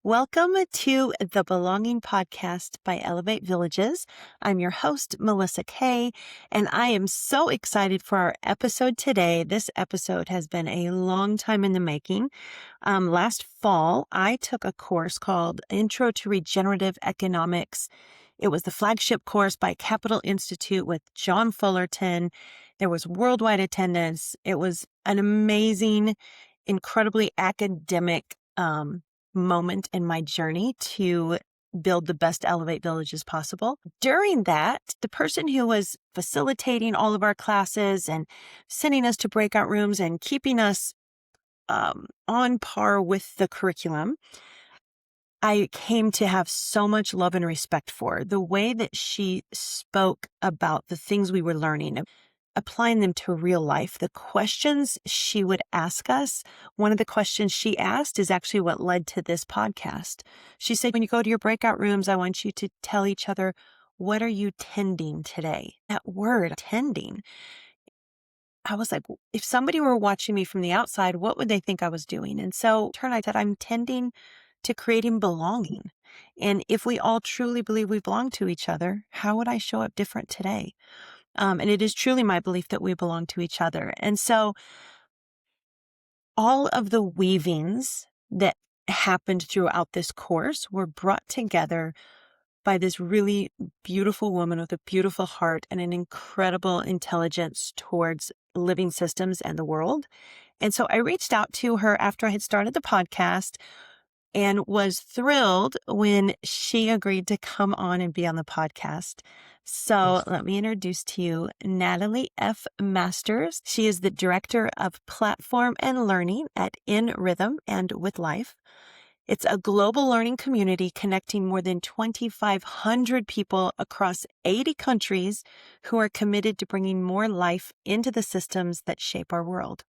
Welcome to the Belonging Podcast by Elevate Villages. I'm your host, Melissa Kaye, and I am so excited for our episode today. This episode has been a long time in the making. Last fall, I took a course called Intro to Regenerative Economics. It was the flagship course by Capital Institute with John Fullerton. There was worldwide attendance. It was an amazing, incredibly academic, moment in my journey to build the best Elevate Villages possible. During that, the person who was facilitating all of our classes and sending us to breakout rooms and keeping us on par with the curriculum, I came to have so much love and respect for. The way that she spoke about the things we were learning, applying them to real life. The questions she would ask us, one of the questions she asked is actually what led to this podcast. She said, when you go to your breakout rooms, I want you to tell each other, what are you tending today? That word, tending. I was like, if somebody were watching me from the outside, what would they think I was doing? And so I said, I'm tending to creating belonging. And if we all truly believe we belong to each other, how would I show up different today? And it is truly my belief that we belong to each other. And so all of the weavings that happened throughout this course were brought together by this really beautiful woman with a beautiful heart and an incredible intelligence towards living systems and the world. And so I reached out to her after I had started the podcast and was thrilled when she agreed to come on and be on the podcast. So let me introduce to you Natalie F. Masters. She is the Director of Platform and Learning at nRhythm and With Life. It's a global learning community connecting more than 2,500 people across 80 countries who are committed to bringing more life into the systems that shape our world.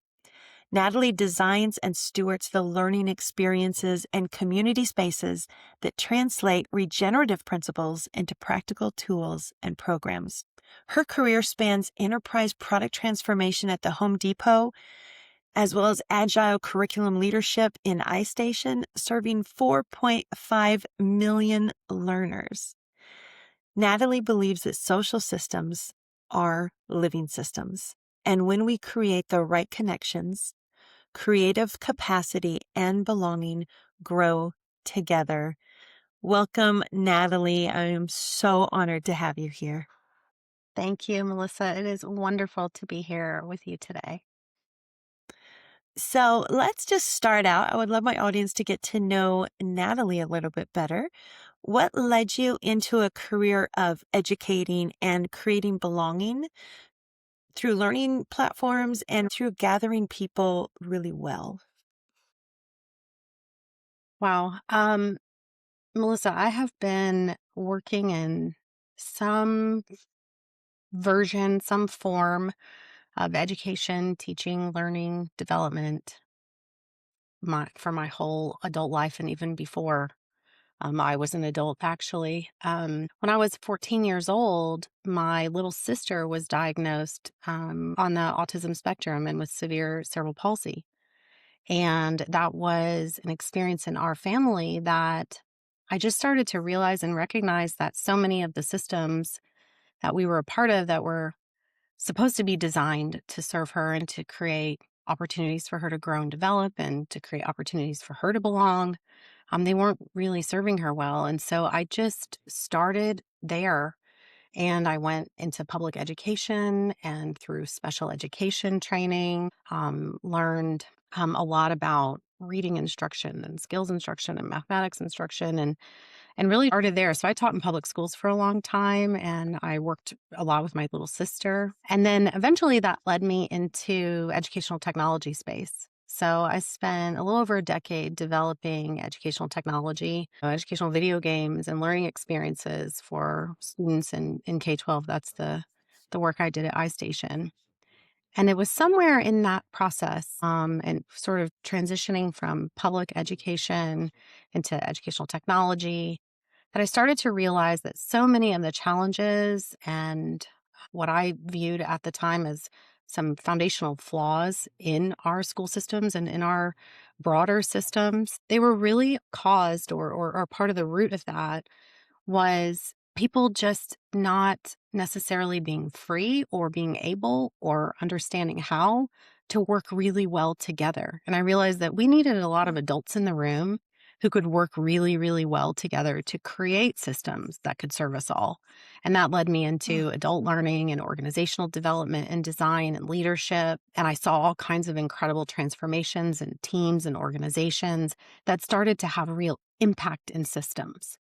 Natalie designs and stewards the learning experiences and community spaces that translate regenerative principles into practical tools and programs. Her career spans enterprise product transformation at the Home Depot, as well as agile curriculum leadership in iStation, serving 4.5 million learners. Natalie believes that social systems are living systems. And when we create the right connections, creative capacity and belonging grow together. Welcome, Natalie. I am so honored to have you here. Thank you, Melissa. It is wonderful to be here with you today. So let's just start out. I would love my audience to get to know Natalie a little bit better. What led you into a career of educating and creating belonging through learning platforms and through gathering people really well? Wow. Melissa, I have been working in some version, some form of education, teaching, learning, development for my whole adult life and even before I was an adult, actually. When I was 14 years old, my little sister was diagnosed on the autism spectrum and with severe cerebral palsy. And that was an experience in our family that I just started to realize and recognize that so many of the systems that we were a part of that were supposed to be designed to serve her and to create opportunities for her to grow and develop and to create opportunities for her to belong, they weren't really serving her well. And so I just started there and I went into public education and through special education training, learned a lot about reading instruction and skills instruction and mathematics instruction and really started there. So I taught in public schools for a long time and I worked a lot with my little sister. And then eventually that led me into educational technology space. So I spent a little over a decade developing educational technology, educational video games and learning experiences for students in K-12. That's the work I did at iStation. And it was somewhere in that process and sort of transitioning from public education into educational technology that I started to realize that so many of the challenges and what I viewed at the time as some foundational flaws in our school systems and in our broader systems, they were really caused or part of the root of that was people just not necessarily being free or being able or understanding how to work really well together. And I realized that we needed a lot of adults in the room who could work really, really well together to create systems that could serve us all. And that led me into adult learning and organizational development and design and leadership. And I saw all kinds of incredible transformations in teams and organizations that started to have real impact in systems.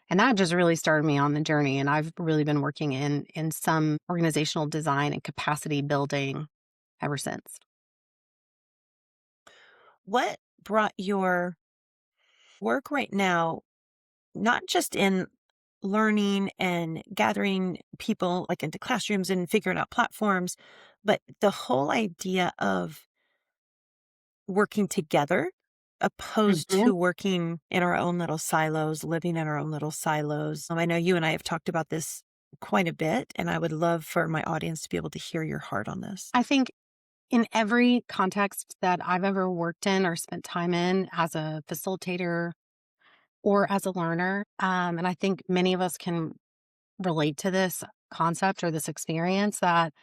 And that just really started me on the journey, and I've really been working in some organizational design and capacity building ever since. What brought your work right now, not just in learning and gathering people like into classrooms and figuring out platforms, but the whole idea of working together opposed Mhm. to working in our own little silos, living in our own little silos. I know you and I have talked about this quite a bit, and I would love for my audience to be able to hear your heart on this. I think in every context that I've ever worked in or spent time in as a facilitator or as a learner, and I think many of us can relate to this concept or this experience that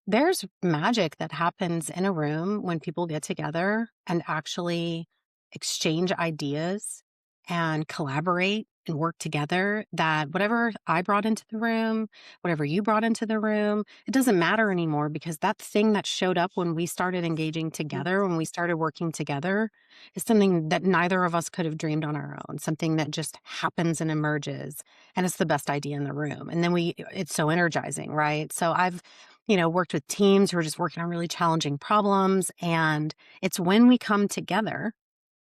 there's magic that happens in a room when people get together and actually exchange ideas and collaborate and work together. That whatever I brought into the room, whatever you brought into the room, it doesn't matter anymore because that thing that showed up when we started engaging Mm. together, when we started working together, is something that neither of us could have dreamed on our own, something that just happens and emerges. And it's the best idea in the room. And then it's so energizing, right? So I've worked with teams who are just working on really challenging problems. And it's when we come together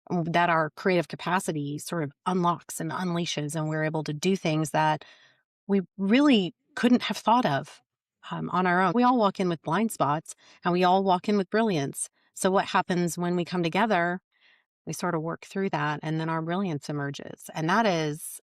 that our creative capacity sort of unlocks and unleashes, and we're able to do things that we really couldn't have thought of on our own. We all walk in with blind spots and we all walk in with brilliance. So, what happens when we come together? We sort of work through that and then our brilliance emerges. And that is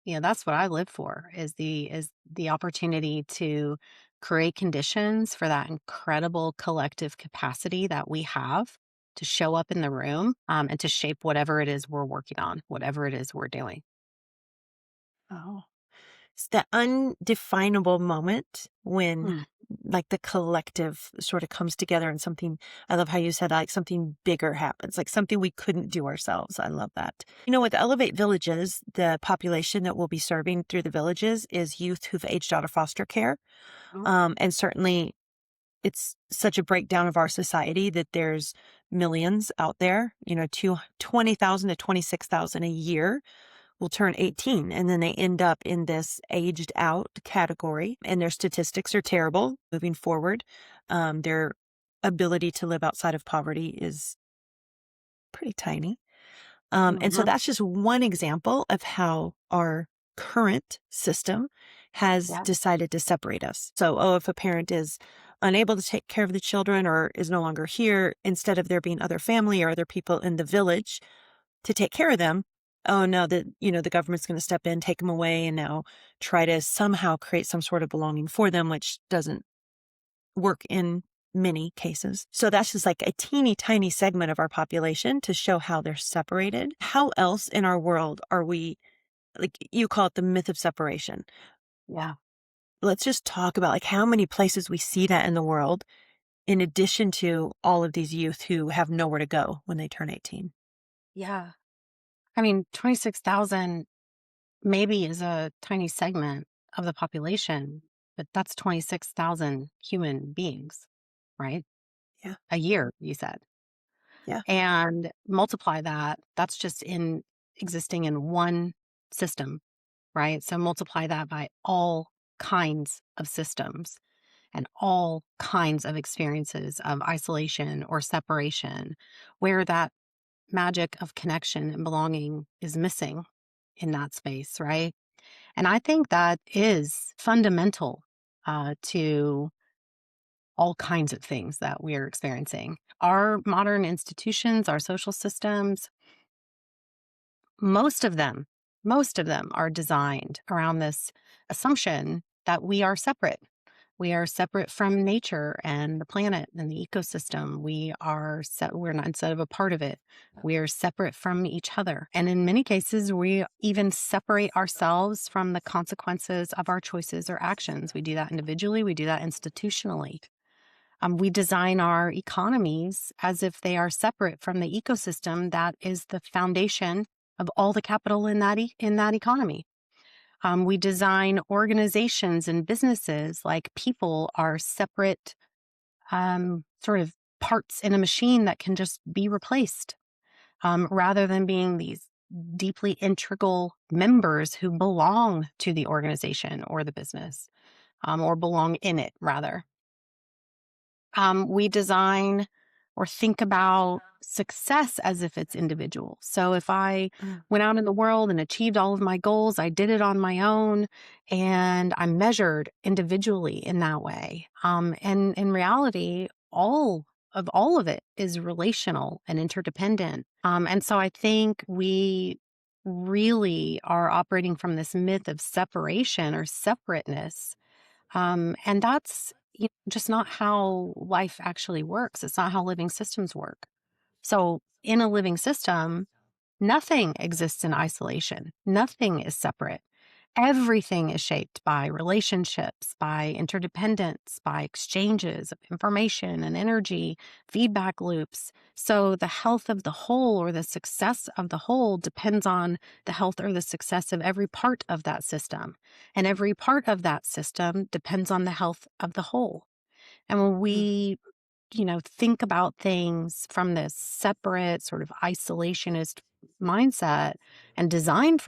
that's what I live for is the opportunity to create conditions for that incredible collective capacity that we have to show up in the room, and to shape whatever it is we're working on, whatever it is we're doing. Oh. It's that undefinable moment when Mm. like the collective sort of comes together and something, I love how you said like something bigger happens, like something we couldn't do ourselves. I love that. With Elevate Villages, the population that we'll be serving through the villages is youth who've aged out of foster care. Oh. And certainly it's such a breakdown of our society that there's millions out there, 20,000 to 26,000 a year will turn 18 and then they end up in this aged out category and their statistics are terrible moving forward. Their ability to live outside of poverty is pretty tiny. And so Mhm. that's just one example of how our current system has Yeah. decided to separate us. So, if a parent is unable to take care of the children or is no longer here, instead of there being other family or other people in the village to take care of them, oh no, the government's going to step in, take them away, and now try to somehow create some sort of belonging for them, which doesn't work in many cases. So that's just like a teeny tiny segment of our population to show how they're separated. How else in our world are we, like you call it the myth of separation? Yeah. Let's just talk about like how many places we see that in the world, in addition to all of these youth who have nowhere to go when they turn 18. Yeah. I mean, 26,000 maybe is a tiny segment of the population, but that's 26,000 human beings, right? Yeah. A year, you said. Yeah. And multiply that, that's just in existing in one system, right? So multiply that by all kinds of systems and all kinds of experiences of isolation or separation where that magic of connection and belonging is missing in that space, right? And I think that is fundamental to all kinds of things that we are experiencing. Our modern institutions, our social systems, most of them, most of them are designed around this assumption that we are separate, We are separate from nature and the planet and the ecosystem. We're not instead of a part of it. We are separate from each other. And in many cases, we even separate ourselves from the consequences of our choices or actions. We do that individually, we do that institutionally. We design our economies as if they are separate from the ecosystem that is the foundation of all the capital in that economy. We design organizations and businesses like people are separate sort of parts in a machine that can just be replaced, rather than being these deeply integral members who belong to the organization or the business, or belong in it, rather. We design or think about success as if it's individual. So if I Mm. went out in the world and achieved all of my goals, I did it on my own and I'm measured individually in that way. And in reality, all of it is relational and interdependent. And so I think we really are operating from this myth of separation or separateness, and that's just not how life actually works. It's not how living systems work. So, in a living system, nothing exists in isolation, nothing is separate. Everything is shaped by relationships, by interdependence, by exchanges of information and energy, feedback loops. So, the health of the whole or the success of the whole depends on the health or the success of every part of that system. And every part of that system depends on the health of the whole. And when Mm. we think about things from this separate, sort of isolationist mindset and design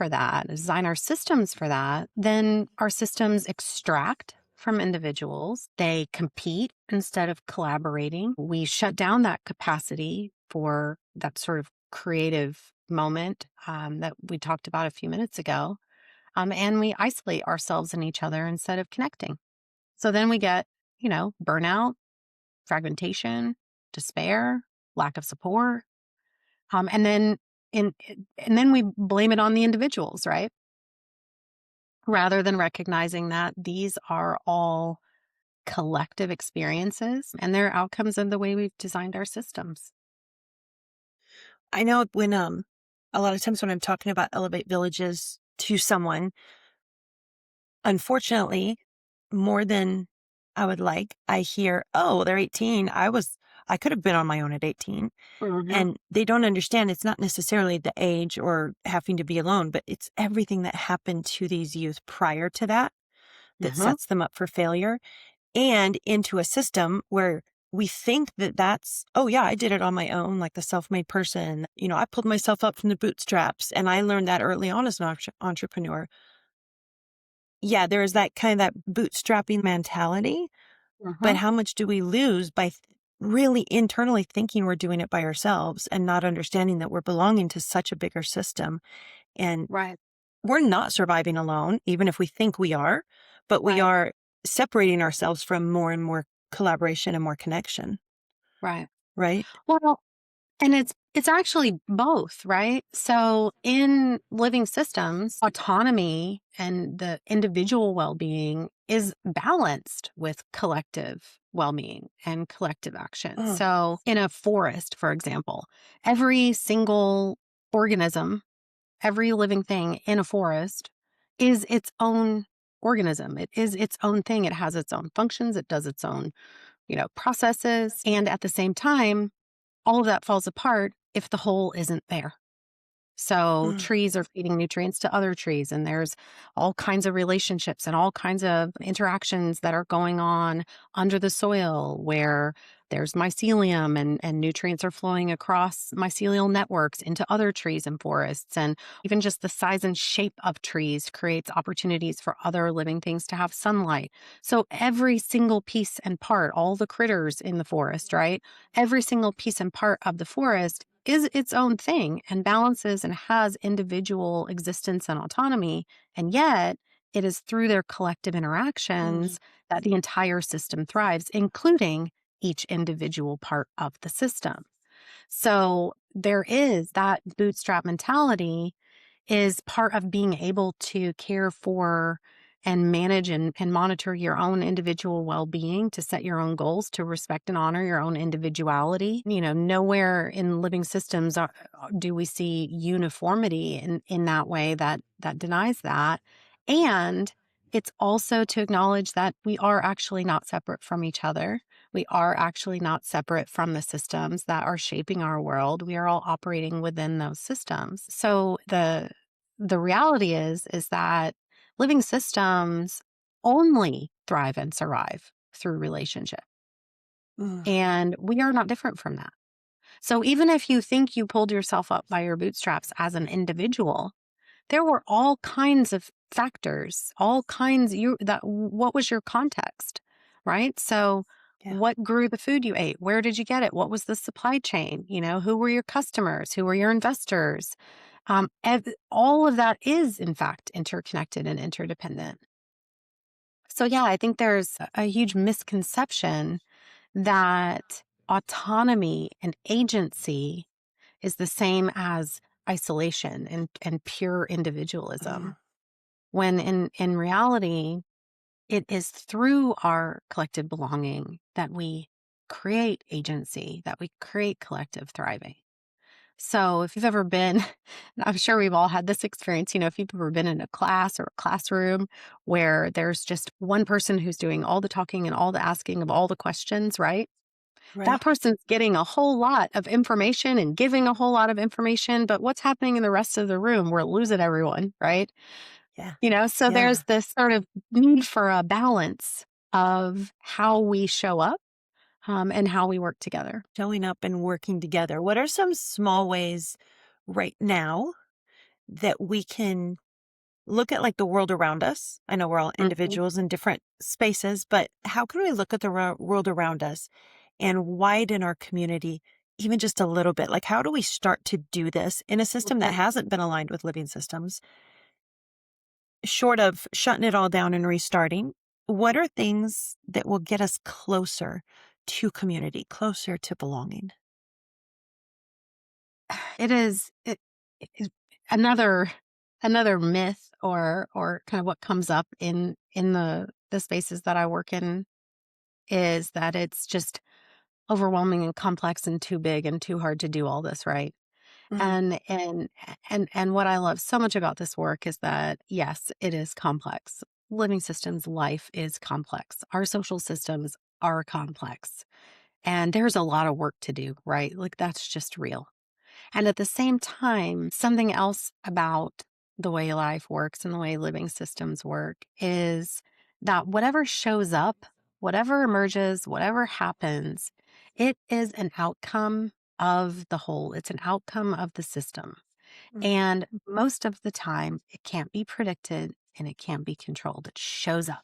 our systems for that, then our systems extract from individuals. They compete instead of collaborating. We shut down that capacity for that sort of creative moment that we talked about a few minutes ago. And we isolate ourselves and each other instead of connecting. So then we get, burnout, fragmentation, despair, lack of support. And then in, and then we blame it on the individuals, right? Rather than recognizing that these are all collective experiences and they're outcomes of the way we've designed our systems. I know when a lot of times when I'm talking about Elevate Villages to someone, unfortunately, more than I would like, I hear, "Oh, they're 18. I could have been on my own at 18." Mm-hmm. And they don't understand it's not necessarily the age or having to be alone, but it's everything that happened to these youth prior to that that Mm-hmm. sets them up for failure and into a system where we think that that's, oh yeah, I did it on my own, like the self-made person. I pulled myself up from the bootstraps and I learned that early on as an entrepreneur. Yeah, there is that kind of that bootstrapping mentality, but Mm-hmm. how much do we lose by really internally thinking we're doing it by ourselves and not understanding that we're belonging to such a bigger system? And Right. we're not surviving alone, even if we think we are, but we Right. are separating ourselves from more and more collaboration and more connection, Right. right? Well, and it's actually both, right? So in living systems, autonomy and the individual well-being is balanced with collective well-being and collective action. Mm. So in a forest, for example, every single organism, every living thing in a forest is its own organism. It is its own thing. It has its own functions. It does its own, processes. And at the same time, all of that falls apart if the whole isn't there. So Mm. trees are feeding nutrients to other trees, and there's all kinds of relationships and all kinds of interactions that are going on under the soil where there's mycelium and nutrients are flowing across mycelial networks into other trees and forests. And even just the size and shape of trees creates opportunities for other living things to have sunlight. So every single piece and part, all the critters in the forest, right? Every single piece and part of the forest is its own thing and balances and has individual existence and autonomy. And yet, it is through their collective Mm. interactions that the entire system thrives, including each individual part of the system. So, there is that bootstrap mentality is part of being able to care for and manage and monitor your own individual well-being, to set your own goals, to respect and honor your own individuality. Nowhere in living systems do we see uniformity in that way that denies that. And it's also to acknowledge that we are actually not separate from each other. We are actually not separate from the systems that are shaping our world. We are all operating within those systems. So the reality is that living systems only thrive and survive through relationship. Mm. And we are not different from that. So even if you think you pulled yourself up by your bootstraps as an individual, there were all kinds of factors, all kinds what was your context, right? So Yeah. what grew the food you ate? Where did you get it? What was the supply chain? Who were your customers? Who were your investors? All of that is, in fact, interconnected and interdependent. So, yeah, I think there's a huge misconception that autonomy and agency is the same as isolation and pure individualism. Mm. When in reality, it is through our collective belonging that we create agency, that we create collective thriving. So if you've ever been, and I'm sure we've all had this experience, if you've ever been in a class or a classroom where there's just one person who's doing all the talking and all the asking of all the questions, right? That Right. person's getting a whole lot of information and giving a whole lot of information, but what's happening in the rest of the room? We're losing everyone, right? Yeah. So Yeah. there's this sort of need for a balance of how we show up, and how we work together. Showing up and working together. What are some small ways right now that we can look at, like, the world around us? I know we're all Mhm. individuals in different spaces, but how can we look at the world around us and widen our community even just a little bit? Like, how do we start to do this in a system that hasn't been aligned with living systems? Short of shutting it all down and restarting, what are things that will get us closer to community, closer to belonging? It is another myth, or kind of what comes up in the spaces that I work in, is that it's just overwhelming and complex and too big and too hard to do all this, right? Mm. And what I love so much about this work is that, yes, it is complex. Living systems life is complex. Our social systems are complex. And there's a lot of work to do, right? Like, that's just real. And at the same time, something else about the way life works and the way living systems work is that whatever shows up, whatever emerges, whatever happens, it is an outcome of the whole. It's an outcome of the system. Mm. And most of the time, it can't be predicted and it can't be controlled. It shows up.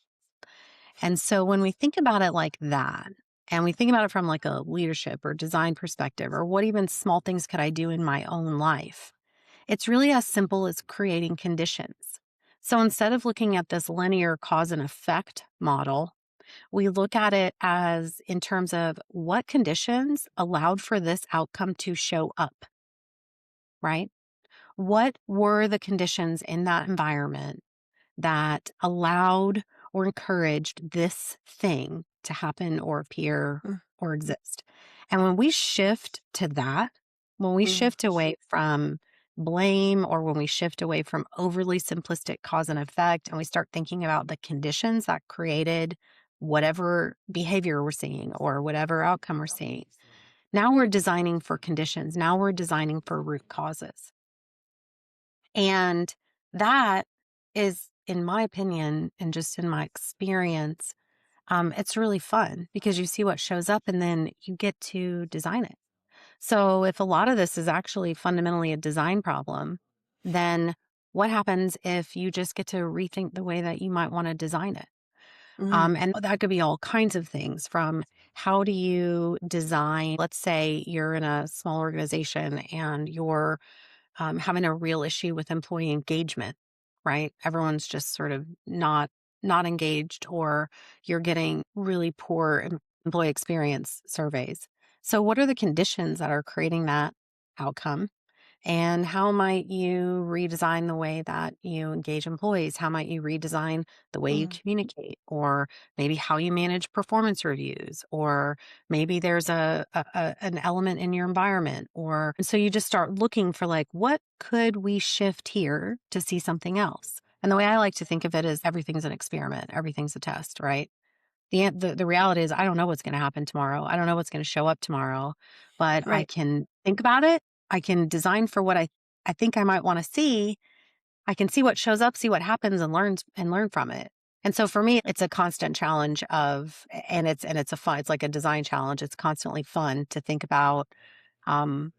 And so when we think about it like that, and we think about it from like a leadership or design perspective, or what even small things could I do in my own life, it's really as simple as creating conditions. So instead of looking at this linear cause and effect model, we look at it as in terms of what conditions allowed for this outcome to show up, right? What were the conditions in that environment that allowed or encouraged this thing to happen or appear Mm. or exist? And when we shift to that, when we Mm. shift away from blame, or when we shift away from overly simplistic cause and effect, and we start thinking about the conditions that created whatever behavior we're seeing or whatever outcome we're seeing, now we're designing for conditions. Now we're designing for root causes. And that is, in my opinion, and just in my experience, it's really fun because you see what shows up and then you get to design it. So if a lot of this is actually fundamentally a design problem, then what happens if you just get to rethink the way that you might want to design it? Mm. And that could be all kinds of things, from how do you design, let's say you're in a small organization and you're having a real issue with employee engagement, right? Everyone's just sort of not engaged, or you're getting really poor employee experience surveys. So what are the conditions that are creating that outcome? And how might you redesign the way that you engage employees? How might you redesign the way you Mm, communicate? Or maybe how you manage performance reviews? Or maybe there's an element in your environment. Or and so you just start looking for like, what could we shift here to see something else? And the way I like to think of it is everything's an experiment, everything's a test, right? The reality is I don't know what's gonna happen tomorrow. I don't know what's gonna show up tomorrow, but I right. can think about it. I can design for what I think I might wanna see. I can see what shows up, see what happens, and learn from it. And so for me, it's a constant challenge of and it's a fun it's like a design challenge. It's constantly fun to think about,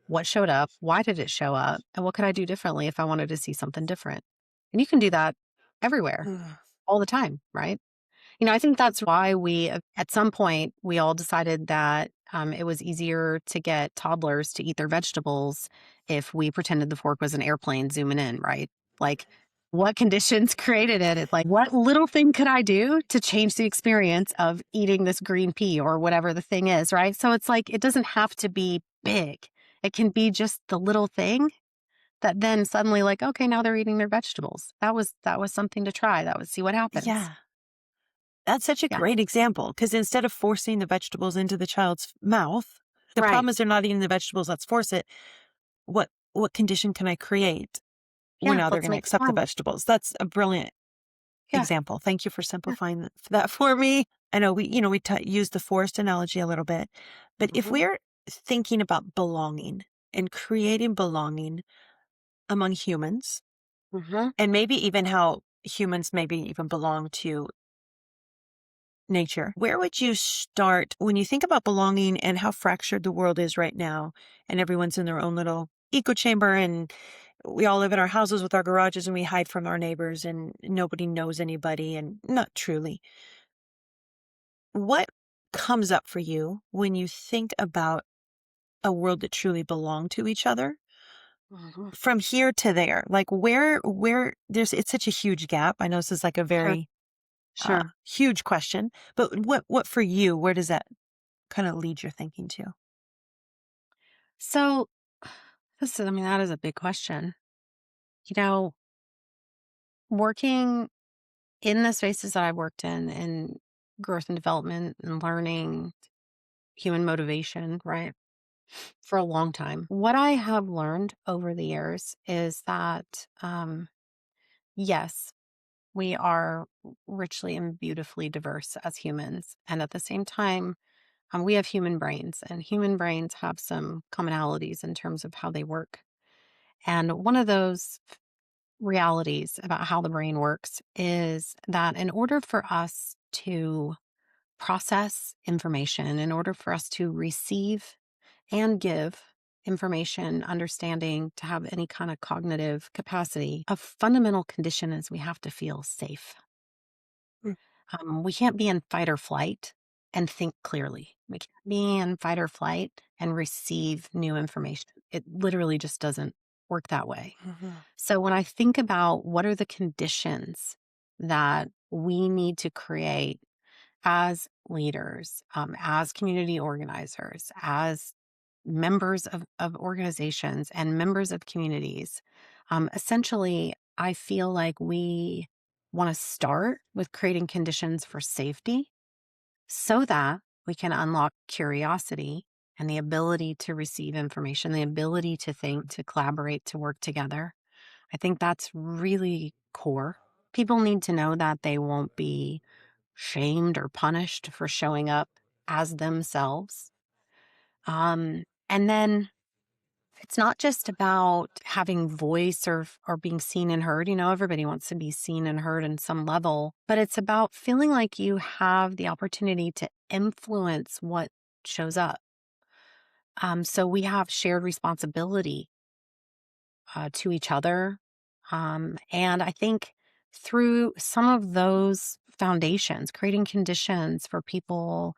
what showed up, why did it show up, and what could I do differently if I wanted to see something different? And you can do that everywhere, Mm, all the time, right? I think that's why at some point, we all decided that it was easier to get toddlers to eat their vegetables if we pretended the fork was an airplane zooming in, right? Like, what conditions created it? It's like, what little thing could I do to change the experience of eating this green pea or whatever the thing is, right? So it's like, it doesn't have to be big. It can be just the little thing that then suddenly like, okay, now they're eating their vegetables. That was something to try. That was see what happens. yeah. That's such a Yeah. great example because instead of forcing the vegetables into the child's mouth, the Right. problem is they're not eating the vegetables. Let's force it. What condition can I create where Yeah, now they're let's going to make it accept the fun. vegetables? That's a brilliant Yeah, example. Thank you for yeah. simplifying that for me. I know we use the forest analogy a little bit, but if Mhm, we're thinking about belonging and creating belonging among humans, mhm, and maybe even how humans maybe even belong to nature, where would you start when you think about belonging and how fractured the world is right now, and everyone's in their own little echo chamber, and we all live in our houses with our garages and we hide from our neighbors and nobody knows anybody and not truly. What comes up for you when you think about a world that truly belonged to each other mhm. from here to there? Like where there's it's such a huge gap. I know this is like a Sure, very sure. huge question, but what for you, where does that kind of lead your thinking to? So, that is a big question. You know, working in the spaces that I worked in growth and development and learning, human motivation, right, for a long time. What I have learned over the years is that, yes, we are richly and beautifully diverse as humans. And at the same time, we have human brains, and human brains have some commonalities in terms of how they work. And one of those realities about how the brain works is that in order for us to process information, in order for us to receive and give information, understanding, to have any kind of cognitive capacity, a fundamental condition is we have to feel safe. Mm, We can't be in fight or flight and think clearly. We can't be in fight or flight and receive new information. It literally just doesn't work that way. mhm, So when I think about what are the conditions that we need to create as leaders, as community organizers, as members of organizations and members of communities, essentially, I feel like we want to start with creating conditions for safety so that we can unlock curiosity and the ability to receive information, the ability to think, to collaborate, to work together. I think that's really core. People need to know that they won't be shamed or punished for showing up as themselves. And then it's not just about having voice or being seen and heard. Everybody wants to be seen and heard in some level, but it's about feeling like you have the opportunity to influence what shows up. So we have shared responsibility to each other. And I think through some of those foundations, creating conditions for people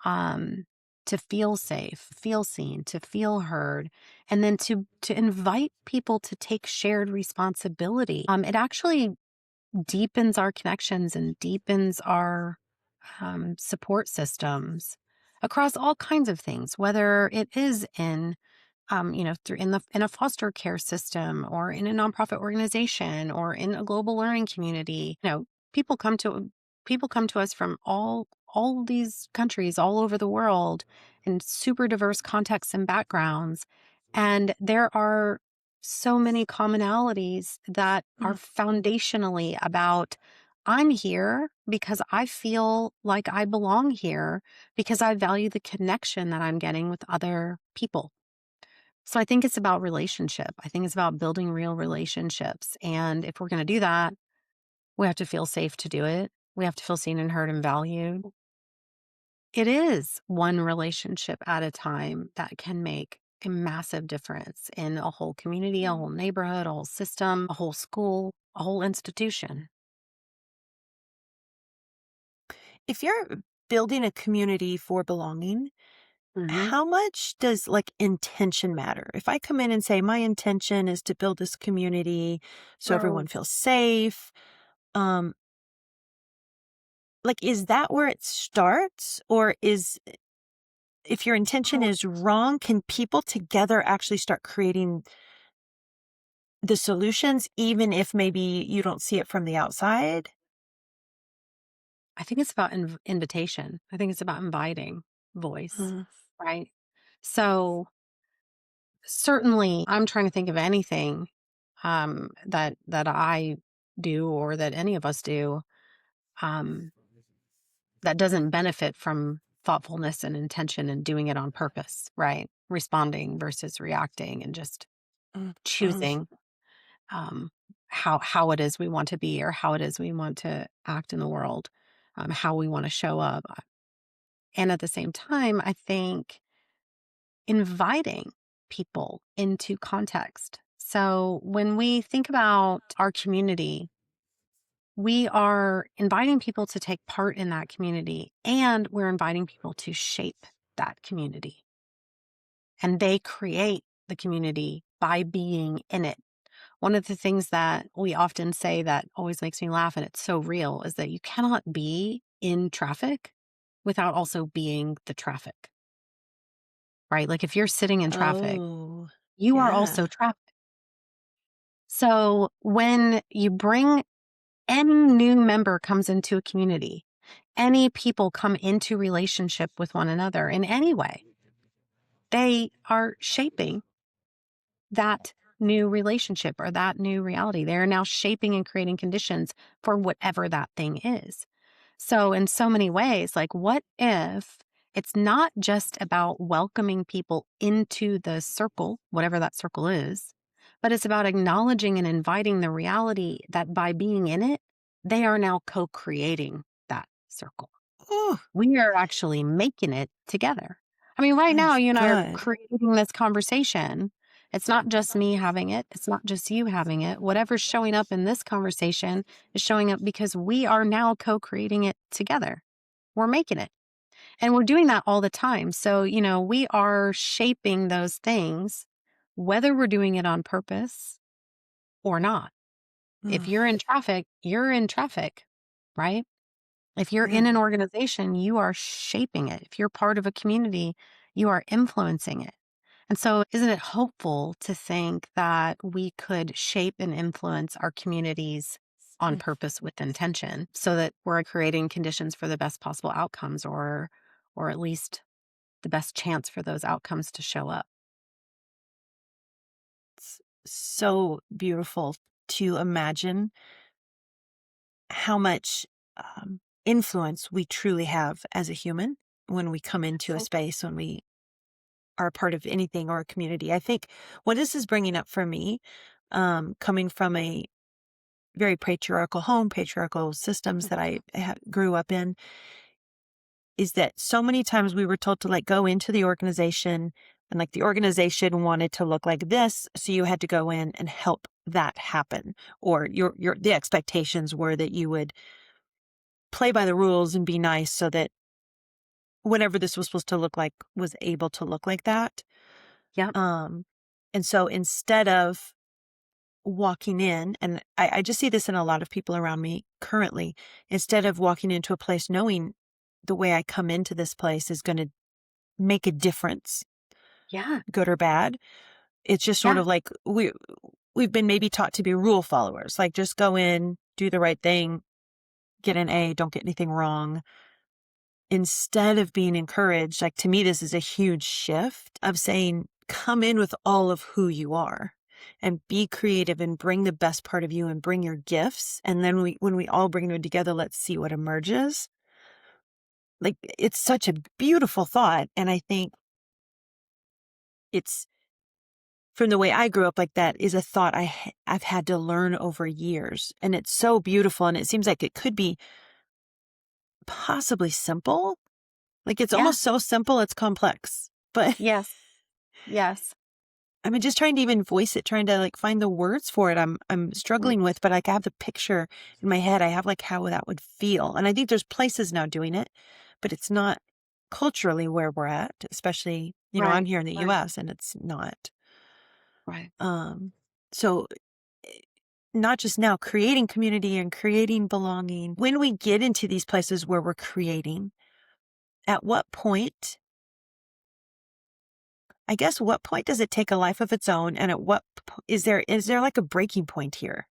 um, to feel safe, feel seen, to feel heard, and then to invite people to take shared responsibility. It actually deepens our connections and deepens our support systems across all kinds of things, whether it is in through in a foster care system or in a nonprofit organization or in a global learning community. People come to people come to us from all these countries all over the world in super diverse contexts and backgrounds. And there are so many commonalities that are Mm. foundationally about I'm here because I feel like I belong here because I value the connection that I'm getting with other people. So I think it's about relationship. I think it's about building real relationships. And if we're going to do that, we have to feel safe to do it. We have to feel seen and heard and valued. It is one relationship at a time that can make a massive difference in a whole community, a whole neighborhood, a whole system, a whole school, a whole institution. If you're building a community for belonging, Hmm. how much does like intention matter? If I come in and say my intention is to build this community so everyone feels safe, um, like is that where it starts? Or is if your intention is wrong, can people together actually start creating the solutions, even if maybe you don't see it from the outside? I think it's about invitation. I think it's about inviting voice, Mm, right? So certainly, I'm trying to think of anything that I do or that any of us do um, that doesn't benefit from thoughtfulness and intention and doing it on purpose, right? Responding versus reacting and just mm, mm, choosing um, how it is we want to be or how it is we want to act in the world, how we want to show up. And at the same time, I think inviting people into context. So when we think about our community, we are inviting people to take part in that community and we're inviting people to shape that community. And they create the community by being in it. One of the things that we often say that always makes me laugh, and it's so real, is that you cannot be in traffic without also being the traffic, right? Like if you're sitting in traffic, oh, you are also yeah. traffic. So when you bring any new member comes into a community, any people come into relationship with one another in any way, they are shaping that new relationship or that new reality. They're now shaping and creating conditions for whatever that thing is. So, in so many ways, like, what if it's not just about welcoming people into the circle, whatever that circle is, but it's about acknowledging and inviting the reality that by being in it, they are now co creating that circle. Oh, We are actually making it together. I mean, right now, that's you and I are good. creating this conversation. It's not just me having it. It's not just you having it. Whatever's showing up in this conversation is showing up because we are now co creating it together. We're making it. And we're doing that all the time. So, we are shaping those things, whether we're doing it on purpose or not. If Mm, you're in traffic, you're in traffic, right? If you're in mm. an organization, you are shaping it. If you're part of a community, you are influencing it. And so, isn't it hopeful to think that we could shape and influence our communities on Mm. purpose with intention so that we're creating conditions for the best possible outcomes or at least the best chance for those outcomes to show up? It's so beautiful to imagine how much influence we truly have as a human when we come into a So space, when we are a part of anything or a community. I think what this is bringing up for me, coming from a very patriarchal home, patriarchal systems that I grew up in, is that so many times we were told to like go into the organization and like the organization wanted to look like this. So you had to go in and help that happen. Or the expectations were that you would play by the rules and be nice so that whatever this was supposed to look like was able to look like that. yeah. Um, and so instead of walking in, and I just see this in a lot of people around me currently, instead of walking into a place knowing the way I come into this place is going to make a difference, Yeah. good or bad. It's just sort Yeah. of like we've been maybe taught to be rule followers, like just go in, do the right thing, get an A, don't get anything wrong. Instead of being encouraged, like to me, this is a huge shift of saying, come in with all of who you are and be creative and bring the best part of you and bring your gifts. And then when we all bring them together, let's see what emerges. Like it's such a beautiful thought. And I think it's from the way I grew up, like that is a thought I've had to learn over years. And it's so beautiful. And it seems like it could be possibly simple. Like it's Yeah. almost so simple, it's complex. But Yes. Yes. I mean, just trying to even voice it, trying to like find the words for it, I'm Mm. struggling with, but like I have the picture in my head. I have like how that would feel. And I think there's places now doing it, but it's not culturally where we're at, especially, I'm Right. here in the Right. US and it's not. Right. Um, so eh, not just now creating community and creating belonging. When we get into these places where we're creating, at what point, I guess, what point does it take a life of its own? And at what is there like a breaking point here?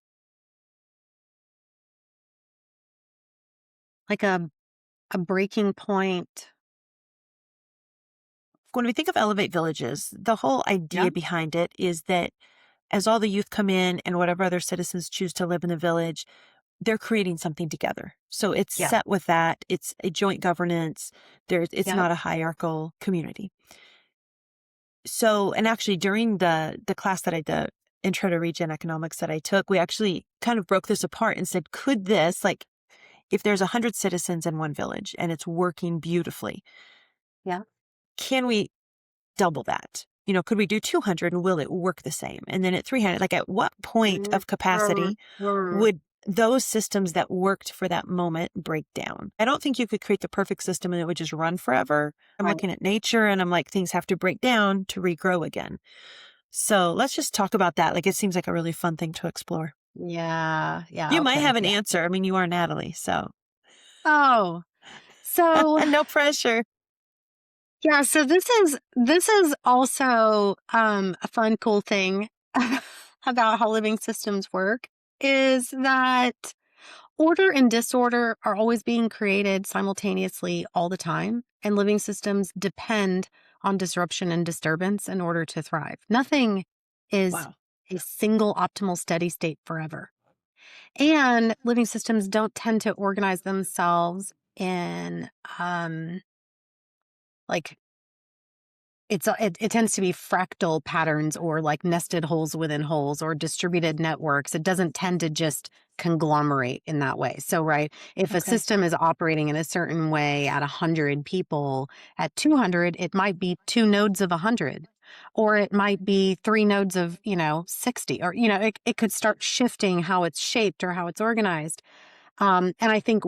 Like a breaking point. When we think of Elevate Villages, the whole Yeah. idea behind it is that as all the youth come in and whatever other citizens choose to live in the village, they're creating something together. So it's Yeah. set with that. It's a joint governance. It's Yep. not a hierarchical community. So, and actually during the class that the intro to regen economics that I took, we actually kind of broke this apart and said, could this, like, if there's 100 citizens in one village and it's working beautifully, Yeah. can we double that? Could we do 200 and will it work the same? And then at 300, like at what point of capacity would those systems that worked for that moment break down? I don't think you could create the perfect system and it would just run forever. I'm Right. looking at nature and I'm like, things have to break down to regrow again. So let's just talk about that. Like, it seems like a really fun thing to explore. Yeah. Yeah. You might Okay. have an Yeah. answer. I mean, you are Natalie, so Oh, so no pressure. yeah, so this is also a fun, cool thing about how living systems work is that order and disorder are always being created simultaneously all the time, and living systems depend on disruption and disturbance in order to thrive. Nothing is Wow. a single optimal steady state forever. And living systems don't tend to organize themselves in like it tends to be fractal patterns or like nested holes within holes or distributed networks. It doesn't tend to just conglomerate in that way. So, right, if a Okay. system is operating in a certain way at 100 people, at 200, it might be 2 nodes of 100, or it might be 3 nodes of, 60, or, it could start shifting how it's shaped or how it's organized. And I think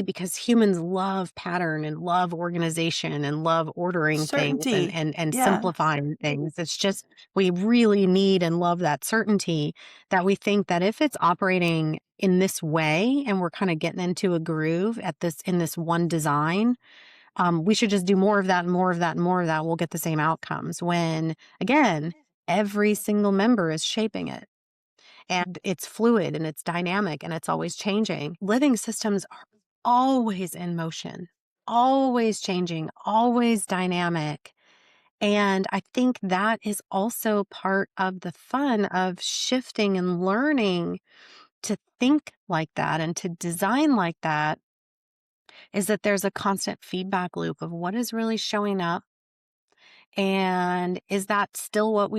because humans love pattern and love organization and love ordering things and, Certainty. and Yeah. simplifying things, it's just, we really need and love that certainty, that we think that if it's operating in this way and we're kind of getting into a groove in this one design, we should just do more of that and more of that and more of that. We'll get the same outcomes when, again, every single member is shaping it. And it's fluid and it's dynamic and it's always changing. Living systems are always in motion, always changing, always dynamic. And I think that is also part of the fun of shifting and learning to think like that and to design like that, is that there's a constant feedback loop of what is really showing up. And is that still what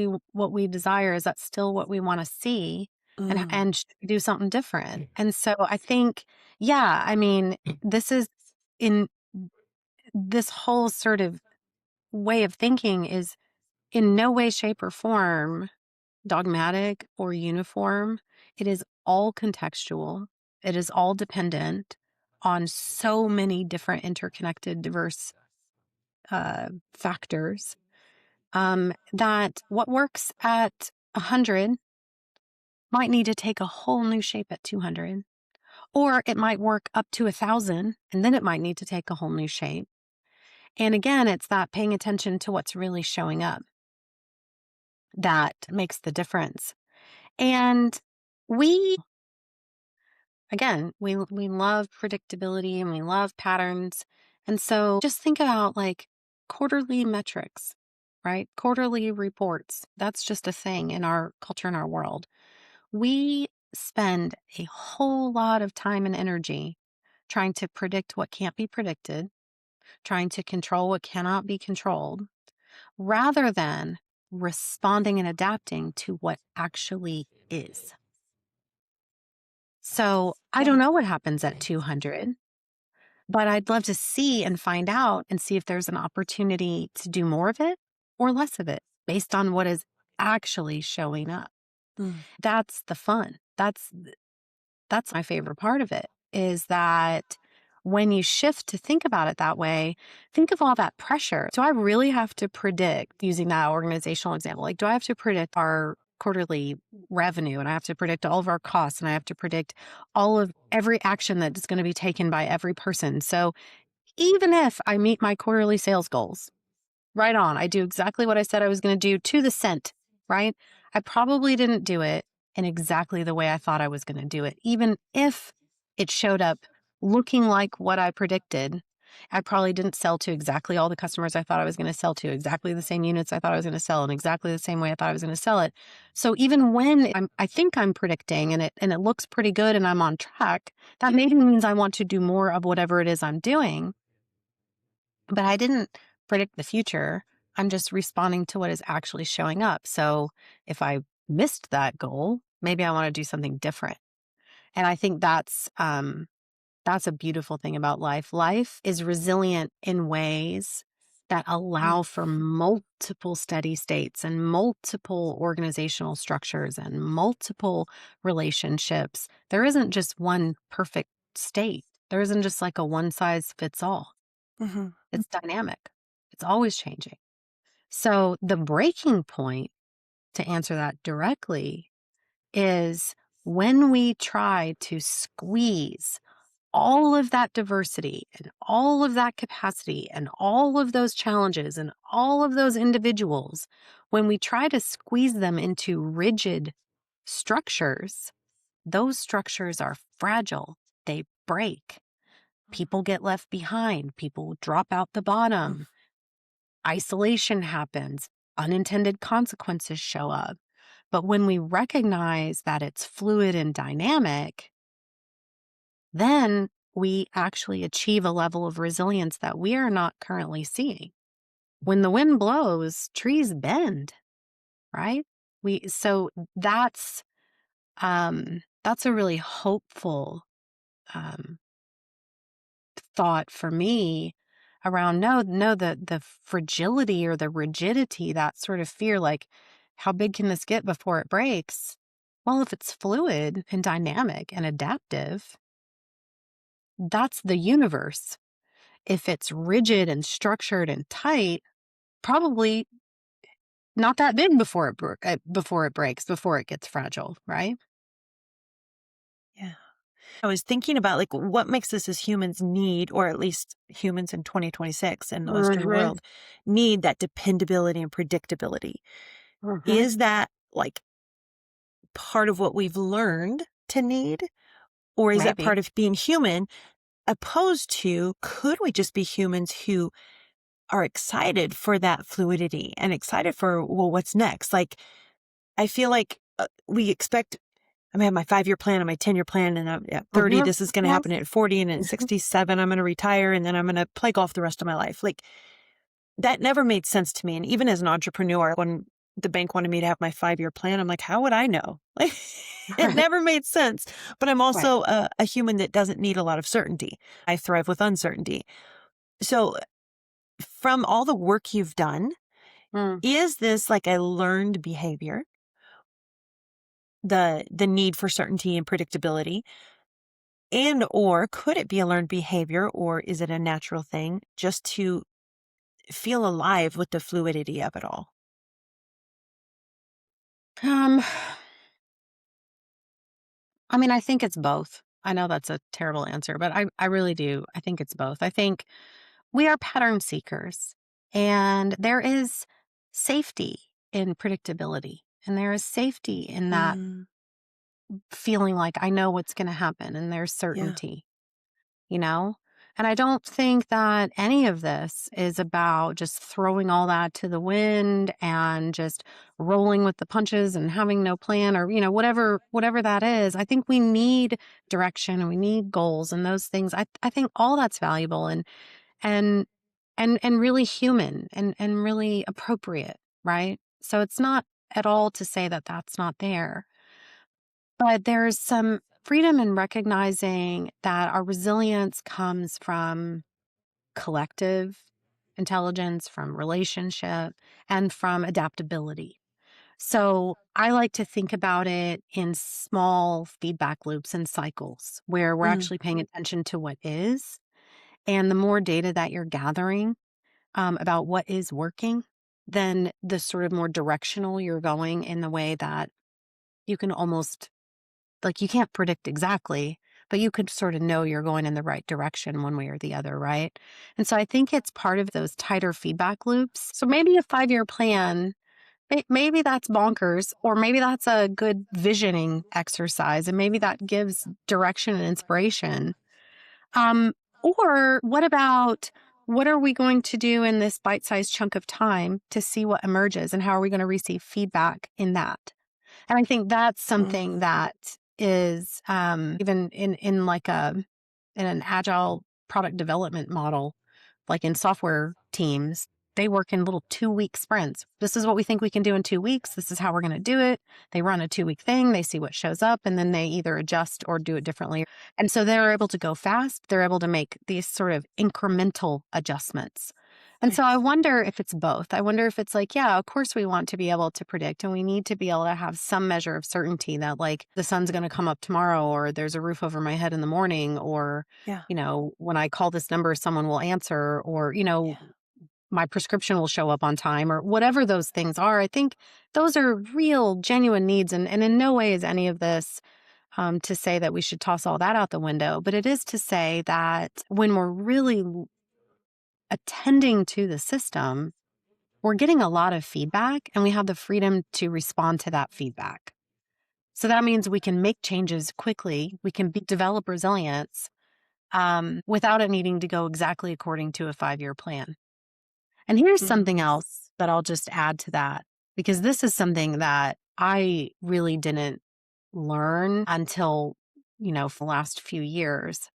we desire? Is that still what we want to see? And Mm. and should we do something different? And so I think, yeah, I mean, this is in this whole sort of way of thinking is in no way, shape, or form dogmatic or uniform. It is all contextual. It is all dependent on so many different interconnected, diverse factors, that what works at 100 might need to take a whole new shape at 200, or it might work up to 1,000 and then it might need to take a whole new shape. And again, it's that paying attention to what's really showing up. that makes the difference. And we, again, we love predictability and we love patterns. And so just think about like quarterly metrics, right? Quarterly reports. That's just a thing in our culture, in our world. We spend a whole lot of time and energy trying to predict what can't be predicted, trying to control what cannot be controlled, rather than responding and adapting to what actually is. So I don't know what happens at 200, but I'd love to see and find out and see if there's an opportunity to do more of it or less of it based on what is actually showing up. Mm. That's the fun. That's my favorite part of it, is that when you shift to think about it that way, think of all that pressure. Do I really have to predict, using that organizational example, like, do I have to predict our quarterly revenue, and I have to predict all of our costs, and I have to predict all of every action that is going to be taken by every person? So even if I meet my quarterly sales goals, right on, I do exactly what I said I was going to do to the cent, right? I probably didn't do it in exactly the way I thought I was going to do it. Even if it showed up looking like what I predicted, I probably didn't sell to exactly all the customers I thought I was going to sell to, exactly the same units I thought I was going to sell in exactly the same way I thought I was going to sell it. So even when I think I'm predicting and it looks pretty good and I'm on track, that maybe means I want to do more of whatever it is I'm doing. But I didn't predict the future. I'm just responding to what is actually showing up. So if I missed that goal, maybe I want to do something different. And I think that's a beautiful thing about life. Life is resilient in ways that allow for multiple steady states and multiple organizational structures and multiple relationships. There isn't just one perfect state. There isn't just like a one size fits all. Mm-hmm. It's dynamic. It's always changing. So the breaking point, to answer that directly, is when we try to squeeze all of that diversity and all of that capacity and all of those challenges and all of those individuals, when we try to squeeze them into rigid structures, those structures are fragile. They break. People get left behind. People drop out the bottom. Isolation happens. Unintended consequences show up. But when we recognize that it's fluid and dynamic, then we actually achieve a level of resilience that we are not currently seeing. When the wind blows, trees bend, right? So that's a really hopeful thought for me around the fragility or the rigidity, that sort of fear, like, how big can this get before it breaks? Well, if it's fluid and dynamic and adaptive, that's the universe. If it's rigid and structured and tight, probably not that big before it breaks, before it gets fragile, right? Yeah. I was thinking about like what makes us as humans need, or at least humans in 2026 in the Western Mm-hmm. world, need that dependability and predictability. Mm-hmm. Is that like part of what we've learned to need? Or is that Maybe. part of being human, opposed to could we just be humans who are excited for that fluidity and excited for, well, what's next? Like, I feel like we expect, I have my 5-year plan and my 10-year plan, and at 30, Mm-hmm. this is going to happen. Yes. At 40 and at Mm-hmm. 67, I'm going to retire, and then I'm going to play golf the rest of my life. Like, that never made sense to me. And even as an entrepreneur, when the bank wanted me to have my 5-year plan, I'm like, how would I know? Like, it Right. never made sense. But I'm Right. also a human that doesn't need a lot of certainty. I thrive with uncertainty. So from all the work you've done, Mm. is this like a learned behavior, the need for certainty and predictability? And or could it be a learned behavior, or is it a natural thing just to feel alive with the fluidity of it all? Um, I mean, I think it's both. I know that's a terrible answer, but I really do. I think it's both. I think we are pattern seekers, and there is safety in predictability, and there is safety in that Mm, feeling like I know what's going to happen and there's yeah. certainty, you know? And I don't think that any of this is about just throwing all that to the wind and just rolling with the punches and having no plan or, whatever that is. I think we need direction and we need goals and those things. I think all that's valuable and and really human and really appropriate, right? So it's not at all to say that that's not there. But there's some freedom in recognizing that our resilience comes from collective intelligence, from relationship, and from adaptability. So I like to think about it in small feedback loops and cycles where we're Mm, actually paying attention to what is. And the more data that you're gathering about what is working, then the sort of more directional you're going in the way that you can almost like you can't predict exactly, but you could sort of know you're going in the right direction one way or the other, right? And so I think it's part of those tighter feedback loops. So maybe a 5-year plan, maybe that's bonkers, or maybe that's a good visioning exercise, and maybe that gives direction and inspiration. Um, or what about what are we going to do in this bite-sized chunk of time to see what emerges, and how are we going to receive feedback in that? And I think that's mm, something that is even in like in an agile product development model, like in software teams, they work in little 2-week sprints. This is what we think we can do in 2 weeks. This is how we're going to do it. They run a 2-week thing, they see what shows up, and then they either adjust or do it differently. And so they're able to go fast. They're able to make these sort of incremental adjustments. And so I nice. wonder if it's both. I wonder if it's like, yeah, of course we want to be able to predict and we need to be able to have some measure of certainty that like the sun's going to come up tomorrow or there's a roof over my head in the morning or, Yeah. when I call this number, someone will answer or, Yeah. my prescription will show up on time or whatever those things are. I think those are real, genuine needs. And in no way is any of this to say that we should toss all that out the window, but it is to say that when we're really attending to the system, we're getting a lot of feedback and we have the freedom to respond to that feedback. So that means we can make changes quickly. We can develop resilience without it needing to go exactly according to a 5-year plan. And here's Mm, something else that I'll just add to that, because this is something that I really didn't learn until, for the last few years.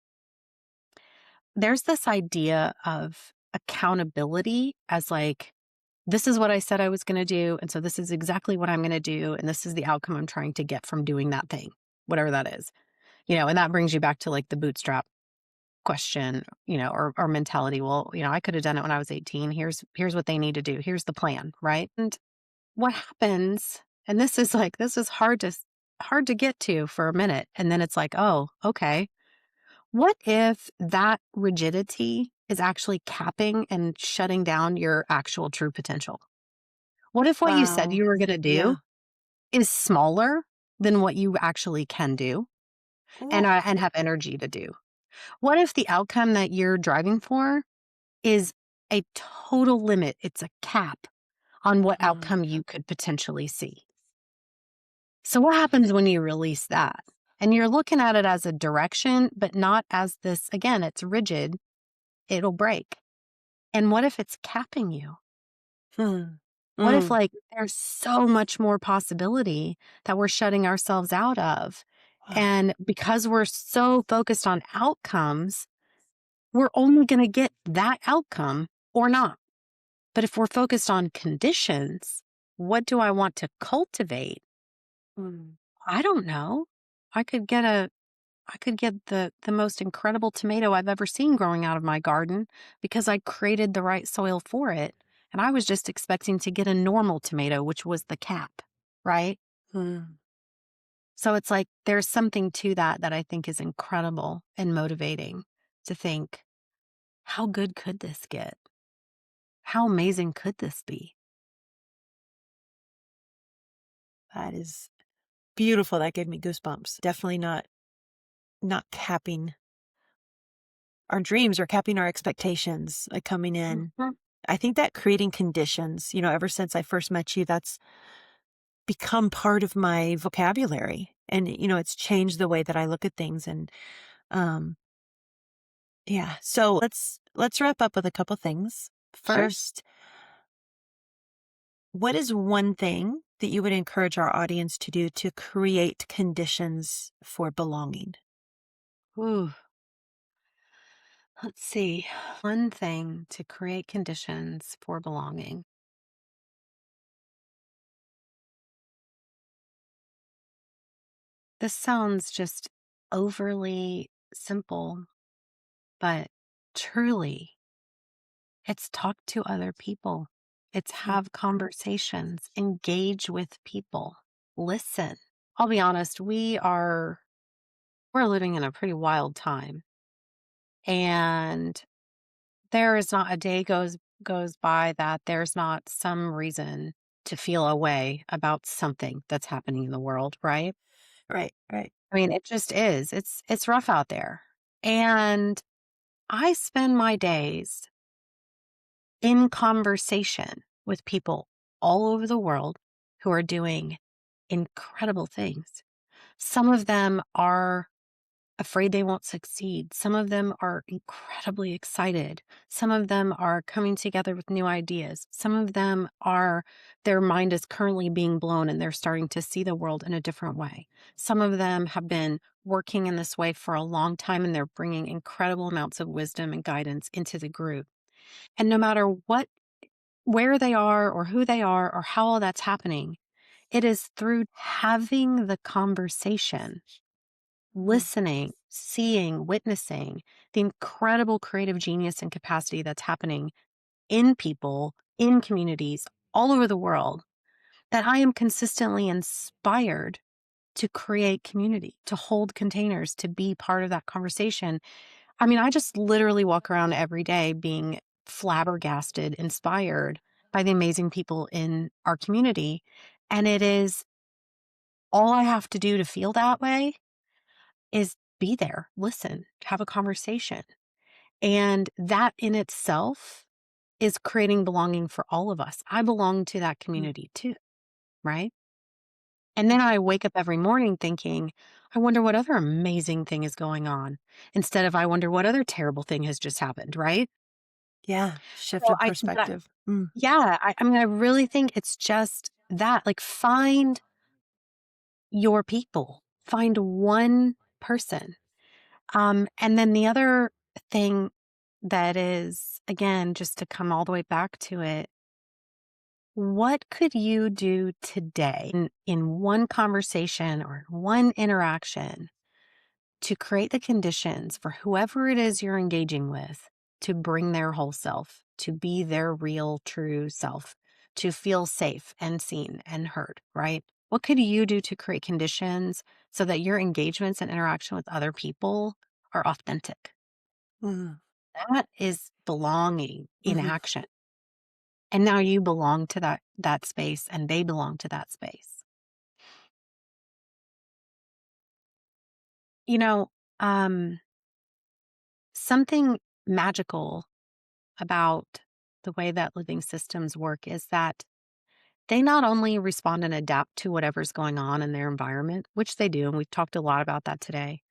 There's this idea of accountability as like, this is what I said I was going to do. And so this is exactly what I'm going to do. And this is the outcome I'm trying to get from doing that thing, whatever that is. And that brings you back to like the bootstrap question, or mentality. Well, I could have done it when I was 18. Here's what they need to do. Here's the plan, right? And what happens, and this is hard to get to for a minute. And then it's like, oh, okay. What if that rigidity is actually capping and shutting down your actual true potential? What if what you said wow. you were going to do Yeah. is smaller than what you actually can do Ooh. and have energy to do? What if the outcome that you're driving for is a total limit? It's a cap on what Mm, outcome you could potentially see. So what happens when you release that? And you're looking at it as a direction, but not as this, again, it's rigid, it'll break. And what if it's capping you? hmm. What if, Mm, like, there's so much more possibility that we're shutting ourselves out of? wow. And because we're so focused on outcomes, we're only going to get that outcome or not. But if we're focused on conditions, what do I want to cultivate? Mm, I don't know. I could get the most incredible tomato I've ever seen growing out of my garden because I created the right soil for it. And I was just expecting to get a normal tomato, which was the cap, right? mm. So it's like there's something to that I think is incredible and motivating to think, how good could this get? How amazing could this be? That is beautiful. That gave me goosebumps. Definitely not capping our dreams or capping our expectations, like coming in Mhm. I think that creating conditions, ever since I first met you, that's become part of my vocabulary. And, it's changed the way that I look at things. And um, yeah. So let's wrap up with a couple things. Sure. First, what is one thing that you would encourage our audience to do to create conditions for belonging? Ooh, let's see. One thing to create conditions for belonging. This sounds just overly simple, but truly, it's talk to other people. It's Hmm. have conversations, engage with people, listen. I'll be honest, we're living in a pretty wild time. And there is not a day goes by that there's not some reason to feel a way about something that's happening in the world, right? Right, right. I mean, it just is. It's rough out there. And I spend my days in conversation with people all over the world who are doing incredible things. Some of them are afraid they won't succeed. Some of them are incredibly excited. Some of them are coming together with new ideas. Some of them are, their mind is currently being blown and they're starting to see the world in a different way. Some of them have been working in this way for a long time and they're bringing incredible amounts of wisdom and guidance into the group. And no matter where they are or who they are or how all that's happening, it is through having the conversation, Mm. listening, seeing, witnessing the incredible creative genius and capacity that's happening in people, in communities all over the world, that I am consistently inspired to create community, to hold containers, to be part of that conversation. I mean, I just literally walk around every day being flabbergasted, inspired by the amazing people in our community. And it is all I have to do to feel that way is be there, listen, have a conversation. And that in itself is creating belonging for all of us. I belong to that Mm. community too, right? And then I wake up every morning thinking, I wonder what other amazing thing is going on instead of I wonder what other terrible thing has just happened, right? Yeah, So shifted perspective. Mm. yeah, I mean, I really think it's just that, like, find your people, find one person. And then the other thing that is, again, just to come all the way back to it, what could you do today in one conversation or one interaction to create the conditions for whoever it is you're engaging with to bring their whole self, to be their real, true self, to feel safe and seen and heard, right? What could you do to create conditions so that your engagements and interaction with other people are authentic? Mm. That is belonging in Mhm. action. And now you belong to that space and they belong to that space. You know, um, something magical about the way that living systems work is that they not only respond and adapt to whatever's going on in their environment, which they do, and we've talked a lot about that today,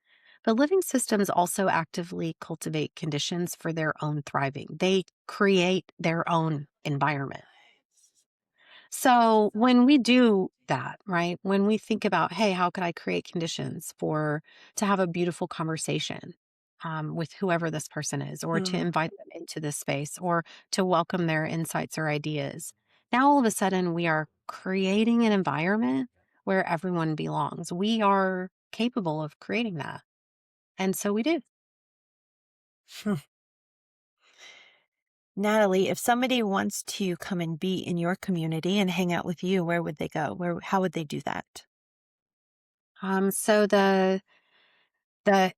but living systems also actively cultivate conditions for their own thriving. They create their own environment. So when we do that, right, when we think about, hey, how could I create conditions for to have a beautiful conversation with whoever this person is, or to Mm. invite them into this space, or to welcome their insights or ideas, now all of a sudden we are creating an environment where everyone belongs. We are capable of creating that. And so we do. Natalie, if somebody wants to come and be in your community and hang out with you, where would they go? How would they do that? So the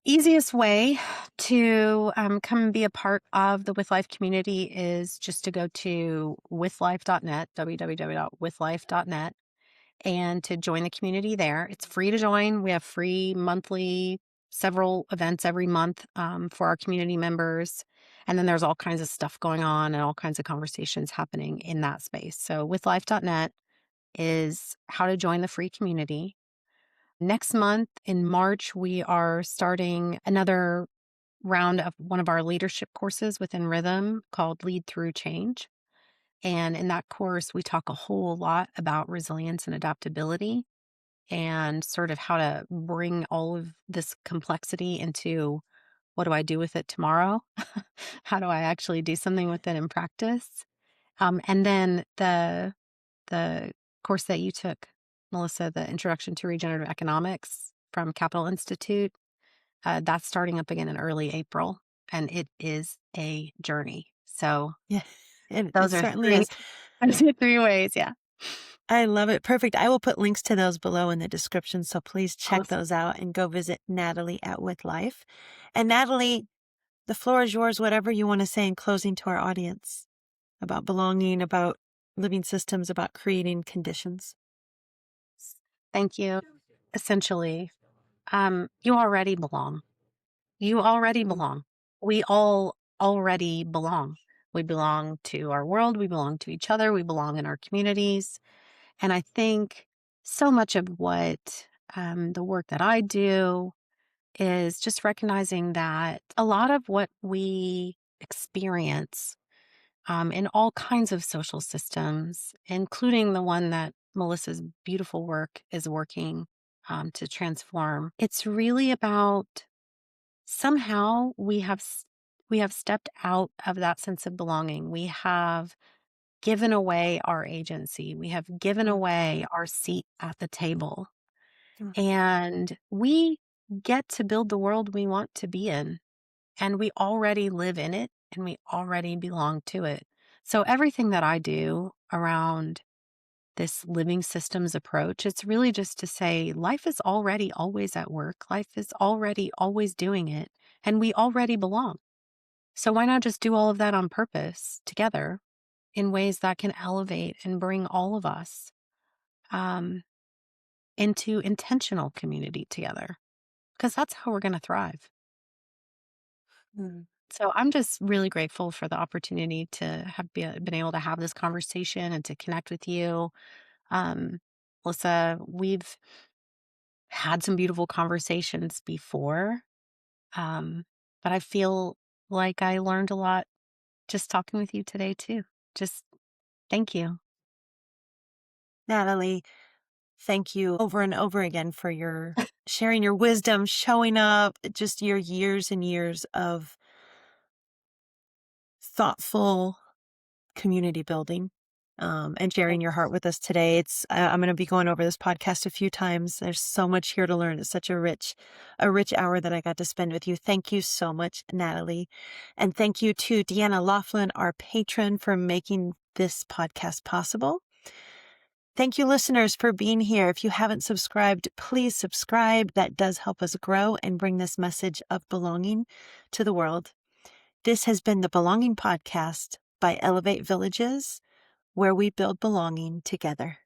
easiest way to come and be a part of the With Life community is just to go to withlife.net, www.withlife.net, and to join the community there. It's free to join. We have free monthly, several events every month for our community members. And then there's all kinds of stuff going on and all kinds of conversations happening in that space. So withlife.net is how to join the free community. Next month in March, we are starting another round of one of our leadership courses within Rhythm called Lead Through Change. And in that course, we talk a whole lot about resilience and adaptability and sort of how to bring all of this complexity into what do I do with it tomorrow? How do I actually do something with it in practice? And then the course that you took, Melissa, the Introduction to Regenerative Economics from Capital Institute, that's starting up again in early April, and it is a journey. So Yeah, it those are certainly three is. those are 3 ways, yeah. I love it. Perfect. I will put links to those below in the description. So please check Awesome. those out and go visit Natalie at With Life. And Natalie, the floor is yours, whatever you want to say in closing to our audience about belonging, about living systems, about creating conditions. Thank you. Essentially, you already belong. You already Mm, belong. We all already belong. We belong to our world. We belong to each other. We belong in our communities. And I think so much of what the work that I do is just recognizing that a lot of what we experience in all kinds of social systems, including the one that Melissa's beautiful work is working to transform, it's really about somehow we have stepped out of that sense of belonging. We have given away our agency. We have given mm, away our seat at the table. mm. And we get to build the world we want to be in. And we already live in it and we already belong to it. So everything that I do around this living systems approach, it's really just to say life is already always at work. Life is already always doing it. And we already belong. So why not just do all of that on purpose together in ways that can elevate and bring all of us um, into intentional community together? Because that's how we're going to thrive. Mm. So I'm just really grateful for the opportunity to have been able to have this conversation and to connect with you. Um, Melissa, we've had some beautiful conversations before, um, but I feel like I learned a lot just talking with you today, too. Just thank you. Natalie, thank you over and over again for your sharing your wisdom, showing up, just your years and years of thoughtful community building, and sharing your heart with us today. I'm going to be going over this podcast a few times. There's so much here to learn. It's such a rich hour that I got to spend with you. Thank you so much, Natalie. And thank you to Deanna Laughlin, our patron, for making this podcast possible. Thank you, listeners, for being here. If you haven't subscribed, please subscribe. That does help us grow and bring this message of belonging to the world. This has been the Belonging Podcast by Elevate Villages, where we build belonging together.